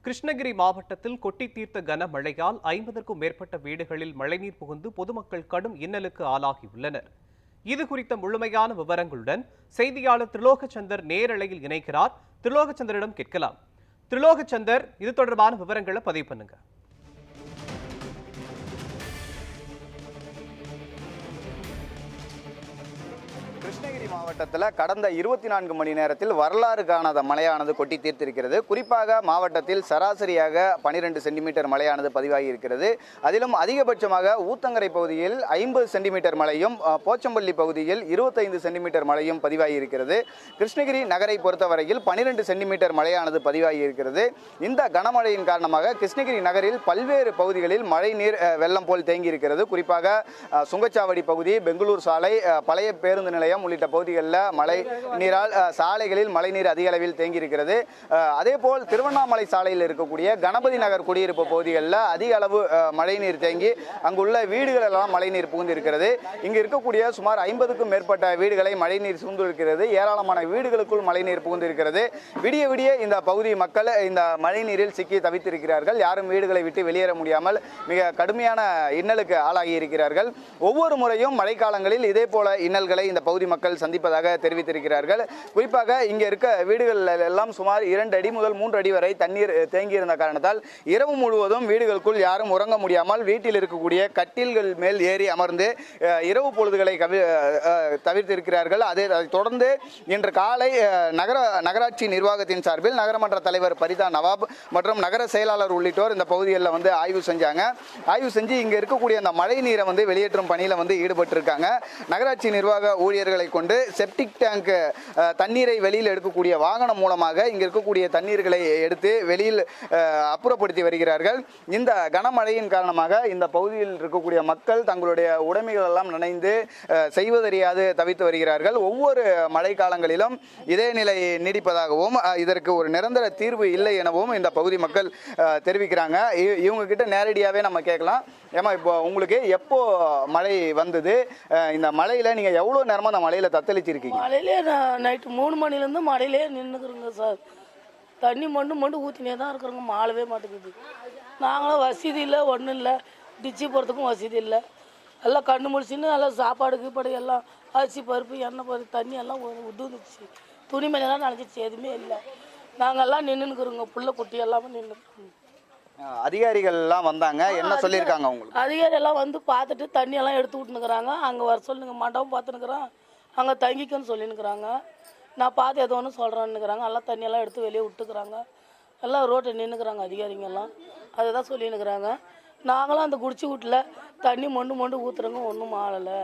கிருஷ்ணகிரி மாவட்டத்தில் கொட்டி தீர்த்த கனமழையால் 50க்கும் மேற்பட்ட வீடுகளில் மழைநீர் புகுந்து பொதுமக்கள் கடும் இன்னலுக்கு ஆளாகியுள்ளனர். இது குறித்த முழுமையான விவரங்களுடன் செய்தியாளர் திரிலோகச்சந்தர் நேரலையில் இணைக்கிறார். திரிலோகச்சந்தரிடம் கேட்கலாம். திரிலோகச்சந்தர், இது தொடர்பான விவரங்களை பதிவு பண்ணுங்க. கிருஷ்ணகிரி மாவட்டத்தில் கடந்த 24 மணி நேரத்தில் வரலாறு காணாத மழையானது கொட்டி தீர்த்திருக்கிறது. குறிப்பாக மாவட்டத்தில் சராசரியாக 12 சென்டிமீட்டர் மழையானது பதிவாகி இருக்கிறது. அதிலும் அதிகபட்சமாக ஊத்தங்கரை பகுதியில் 50 சென்டிமீட்டர் மழையும், போச்சம்பள்ளி பகுதியில் 25 சென்டிமீட்டர் மழையும் பதிவாகி இருக்கிறது. கிருஷ்ணகிரி நகரை பொறுத்தவரையில் 12 சென்டிமீட்டர் மழையானது பதிவாகி இருக்கிறது. இந்த கனமழையின் காரணமாக கிருஷ்ணகிரி நகரில் பல்வேறு பகுதிகளில் மழை நீர் வெள்ளம் போல் தேங்கி இருக்கிறது. குறிப்பாக சுங்கச்சாவடி பகுதி, பெங்களூர் சாலை, பழைய பேருந்து நிலையம் உள்ளிட்ட பகுதிகளில் மழை நீரால் சாலைகளில் மழைநீர் அதிக அளவில் தேங்கி இருக்கிறது. அதேபோல் திருவண்ணாமலை சாலையில் இருக்கக்கூடிய கணபதி நகர் குடியிருப்பு பகுதிகளில் அதிக அளவு மழைநீர் தேங்கி அங்குள்ள வீடுகள் எல்லாம் மழைநீர் புகுந்திருக்கிறது. இங்கு இருக்கக்கூடிய சுமார் 50க்கும் மேற்பட்ட வீடுகளை மழைநீர் சூழ்ந்திருக்கிறது. ஏராளமான வீடுகளுக்குள் மழைநீர் புகுந்திருக்கிறது. விடிய விடிய இந்த பகுதி மக்கள் இந்த மழைநீரில் சிக்கி தவித்திருக்கிறார்கள். யாரும் வீடுகளை விட்டு வெளியேற முடியாமல் மிக கடுமையான இன்னலுக்கு ஆளாகி இருக்கிறார்கள். ஒவ்வொரு முறையும் மழைக்காலங்களில் இதே போல இன்னல்களை இந்த பகுதி மக்கள் சந்திப்பதாக தெரிவித்திருக்கிறார்கள். குறிப்பாக இங்கே இருக்க வீடுகள் எல்லாம் சுமார் 2 அடி முதல் 3 அடி வரை தண்ணீர் தேங்கியிருந்த காரணத்தால் இரவு முழுவதும் வீடுகளுக்குள் யாரும் உறங்க முடியாமல் வீட்டில் இருக்கக்கூடிய கட்டில்கள் மேல் ஏறி அமர்ந்து இரவு பொழுதுகளை தவிர்த்திருக்கிறார்கள். அதைத் தொடர்ந்து இன்று காலை நகராட்சி நிர்வாகத்தின் சார்பில் நகரமன்ற தலைவர் பரிதா நவாப் மற்றும் நகர செயலாளர் உள்ளிட்டோர் இந்த பகுதிகளில் வந்து ஆய்வு செஞ்சாங்க. ஆய்வு செஞ்சு இங்கே இருக்கக்கூடிய அந்த மழை நீரை வந்து வெளியேற்றும் பணியில் வந்து ஈடுபட்டிருக்காங்க. நகராட்சி நிர்வாக ஊழியர்களை கொண்டு செப்டிக் டேங்க் தண்ணீரை வெளியில் எடுக்கக்கூடிய வாகனம் மூலமாக இங்க இருக்கக்கூடிய தண்ணீர்களை எடுத்து வெளியில் அப்புறப்படுத்தி வருகிறார்கள். இந்த கனமழையின் காரணமாக இந்த பகுதியில் இருக்கக்கூடிய மக்கள் தங்களுடைய உடைமைகள் எல்லாம் நனைந்து செய்வதறியாது தவித்து வருகிறார்கள். ஒவ்வொரு மழை காலங்களிலும் இதே நிலை நீடிப்பதாகவும் இதற்கு ஒரு நிரந்தர தீர்வு இல்லை எனவும் இந்த பகுதி மக்கள் தெரிவிக்கிறாங்க. இவங்க கிட்ட நேரடியாகவே நம்ம கேட்கலாம். ஏமா, இப்போ உங்களுக்கு எப்போ மழை வந்தது? இந்த மழையில நீங்க எவ்வளவு நேரமா அந்த மழையில தத்தளிச்சிருக்கீங்க? மழையிலே நைட்டு 3 மணிலேருந்து மழையிலே நின்றுக்குறோங்க சார். தண்ணி மண்டு ஊற்றினே தான் இருக்கிறோங்க. மாளவே மாட்டேங்குது. நாங்களும் வசதி இல்லை, ஒன்றும் இல்லை. டிச்சி போகிறதுக்கும் வசதி இல்லை. எல்லாம் கண்ணு முடிச்சுன்னு எல்லாம் சாப்பாடு கீப்பாடு எல்லாம் அரிசி பருப்பு எண்ணெய் பருப்பு தண்ணி எல்லாம் உதுந்துச்சு. துணிமணியெல்லாம் நனைஞ்சிச்சு. எதுவுமே இல்லை. நாங்கள்லாம் நின்றுக்குறோங்க. புள்ள குட்டி எல்லாமே நின்றுக்குறோங்க. அதிகாரிகள் எல்லாம் வந்தாங்க, என்ன சொல்லியிருக்காங்க உங்களுக்கு? அதிகாரி எல்லாம் வந்து பார்த்துட்டு தண்ணி எல்லாம் எடுத்து விட்டுனுக்குறாங்க. அங்கே வர சொல்லுங்க, மண்டபம் பார்த்துனுக்குறோம், அங்கே தங்கிக்கன்னு சொல்லினுக்குறாங்க. நான் பார்த்து ஏதோ ஒன்று சொல்கிறேன்னுக்குறாங்க. எல்லாம் தண்ணியெல்லாம் எடுத்து வெளியே விட்டுக்கிறாங்க. எல்லாம் ரோட்டை நின்றுக்குறாங்க அதிகாரிங்கெல்லாம். அதை தான் சொல்லினுக்குறாங்க. நாங்களும் அந்த குடிச்சு வீட்டில் தண்ணி மொண்டு ஊற்றுறோங்க. ஒன்றும் ஆளலை.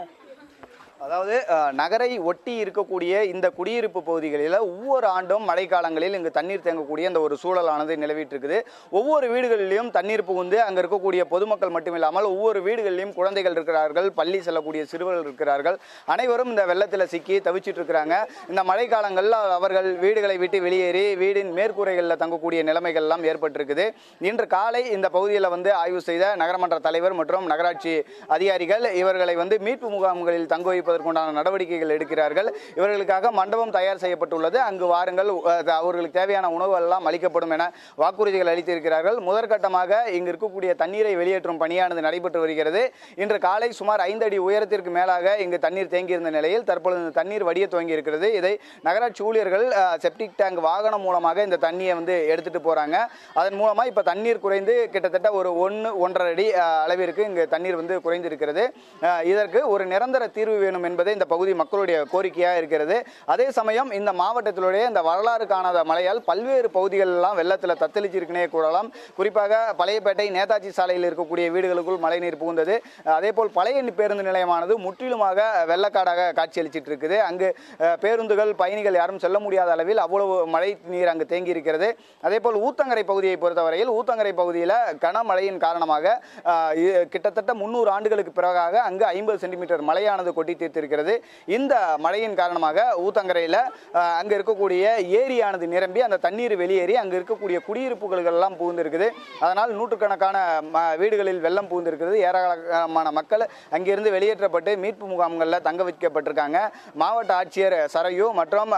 அதாவது நகரை ஒட்டி இருக்கக்கூடிய இந்த குடியிருப்பு பகுதிகளில் ஒவ்வொரு ஆண்டும் மழைக்காலங்களில் இங்கு தண்ணீர் தேங்கக்கூடிய இந்த ஒரு சூழலானது நிலவிட்டு இருக்குது. ஒவ்வொரு வீடுகளிலும் தண்ணீர் புகுந்து அங்கே இருக்கக்கூடிய பொதுமக்கள் மட்டுமில்லாமல் ஒவ்வொரு வீடுகளிலும் குழந்தைகள் இருக்கிறார்கள், பள்ளி செல்லக்கூடிய சிறுவர்கள் இருக்கிறார்கள். அனைவரும் இந்த வெள்ளத்தில் சிக்கி தவிச்சிட்டு இருக்கிறாங்க. இந்த மழைக்காலங்களில் அவர்கள் வீடுகளை விட்டு வெளியேறி வீடின் மேற்கூரைகளில் தங்கக்கூடிய நிலைமைகள் எல்லாம் ஏற்பட்டிருக்குது. இன்று காலை இந்த பகுதியில் வந்து ஆய்வு செய்த நகரமன்ற தலைவர் மற்றும் நகராட்சி அதிகாரிகள் இவர்களை வந்து மீட்பு முகாம்களில் தங்க வைப்பதற்குண்டான நடவடிக்கைகள் எடுக்கிறார்கள். இவர்களுக்காக மண்டபம் தயார் செய்யப்பட்டுள்ளது. அங்கு வாருங்கள், அவர்களுக்கு தேவையான உணவு எல்லாம் அளிக்கப்படும் என வாக்குறுதிகள் அளித்திருக்கிறார்கள். முதற்கட்டமாக இங்கு இருக்கக்கூடிய தண்ணீரை வெளியேற்றும் பணியானது நடைபெற்று வருகிறது. இன்று காலை சுமார் 5 அடி உயரத்திற்கு மேலாக இங்கு தண்ணீர் தேங்கியிருந்த நிலையில் தற்பொழுது தண்ணீர் வடிய துவங்கி இருக்கிறது. இதை நகராட்சி ஊழியர்கள் செப்டிக் டேங்க் வாகனம் மூலமாக இந்த தண்ணியை வந்து எடுத்துட்டு போறாங்க. அதன் மூலமா இப்ப தண்ணீர் குறைந்து கிட்டத்தட்ட ஒரு 1-1.5 அடி அளவிற்கு இங்கு தண்ணீர் வந்து குறைந்திருக்கிறது. இதற்கு ஒரு நிரந்தர தீர்வு வேணும் என்பது இந்த பகுதி மக்களுடைய கோரிக்கையாக இருக்கிறது. அதே சமயம் இந்த மாவட்டத்திலுடைய இந்த வரலாறு காணாத மழையால் பல்வேறு பகுதிகள் எல்லாம் வெள்ளத்தில் தத்தளிச்சிருக்கனே கூறலாம். குறிப்பாக பழையப்பேட்டை நேதாஜி சாலையில் இருக்கக்கூடிய வீடுகளுக்குள் மழைநீர் புகுந்தது. அதே போல் பழைய பேருந்து நிலையமானது முற்றிலுமாக வெள்ளக்காடாக காட்சியளிச்சிட்டு இருக்குது. அங்கு பேருந்துகள் பயணிகள் யாரும் செல்ல முடியாத அளவில் அவ்வளவு மழை நீர் அங்கு தேங்கி இருக்கிறது. அதே போல் ஊத்தங்கரை பகுதியை பொறுத்தவரையில் ஊத்தங்கரை பகுதியில் கனமழையின் காரணமாக கிட்டத்தட்ட 300 ஆண்டுகளுக்கு பிறகாக அங்கு 50 சென்டிமீட்டர் மழையானது கொட்டி அதிகரித்திருக்கிறது. இந்த மழையின் காரணமாக ஊத்தங்கரையில் அங்கே இருக்கக்கூடிய ஏரியானது நிரம்பி அந்த தண்ணீர் வெளியேறி அங்கே இருக்கக்கூடிய குடியிருப்புகள் எல்லாம் புகுந்திருக்குது. அதனால் நூற்றுக்கணக்கான வீடுகளில் வெள்ளம் புகுந்திருக்கிறது. ஏராளமான மக்கள் அங்கிருந்து வெளியேற்றப்பட்டு மீட்பு முகாம்களில் தங்க வைக்கப்பட்டிருக்காங்க. மாவட்ட ஆட்சியர் சரையு மற்றும்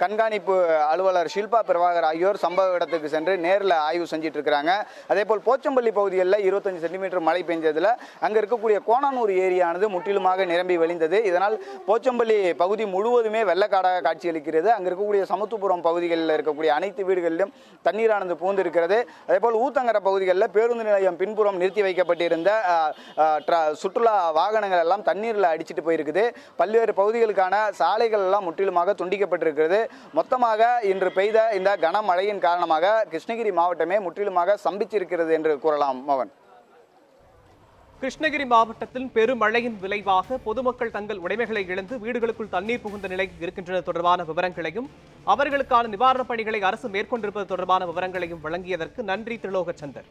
கண்காணிப்பு அலுவலர் ஷில்பா பிரபாகர் ஆகியோர் சம்பவ இடத்துக்கு சென்று நேரில் ஆய்வு செஞ்சிட்டு இருக்கிறாங்க. அதே போல் போச்சம்பள்ளி பகுதிகளில் 25 சென்டிமீட்டர் மழை பெஞ்சதில் அங்கே இருக்கக்கூடிய கோணானூர் ஏரியானது முற்றிலுமாக நிரம்பி வழிந்தது. இதனால் போச்சம்பள்ளி பகுதி முழுவதுமே வெள்ளக்காடாக காட்சியளிக்கிறது. அங்கே இருக்கக்கூடிய சமத்துவபுரம் பகுதிகளில் இருக்கக்கூடிய அனைத்து வீடுகளிலும் தண்ணீரானது பூந்திருக்கிறது. அதேபோல் ஊத்தங்கரை பகுதிகளில் பேருந்து நிலையம் பின்புறம் நிறுத்தி வைக்கப்பட்டிருந்த சுற்றுலா வாகனங்கள் எல்லாம் தண்ணீரில் அடிச்சிட்டு போயிருக்குது. பல்வேறு பகுதிகளுக்கான சாலைகள் எல்லாம் முற்றிலுமாக துண்டிக்கப்பட்டிருக்கிறது. மொத்தமாக இன்று பெய்த இந்த கனமழையின் காரணமாக கிருஷ்ணகிரி மாவட்டமே முற்றிலுமாக ஸ்தம்பிச்சிருக்கிறது என்று கூறலாம். மோகன், கிருஷ்ணகிரி மாவட்டத்தில் பெருமழையின் விளைவாக பொதுமக்கள் தங்கள் உடைமைகளை இழந்து வீடுகளுக்குள் தண்ணீர் புகுந்த நிலை இருக்கின்றன தொடர்பான விவரங்களையும் அவர்களுக்கான நிவாரணப் பணிகளை அரசு மேற்கொண்டிருப்பது தொடர்பான விவரங்களையும் வழங்கியதற்கு நன்றி திரிலோகச்சந்தர்.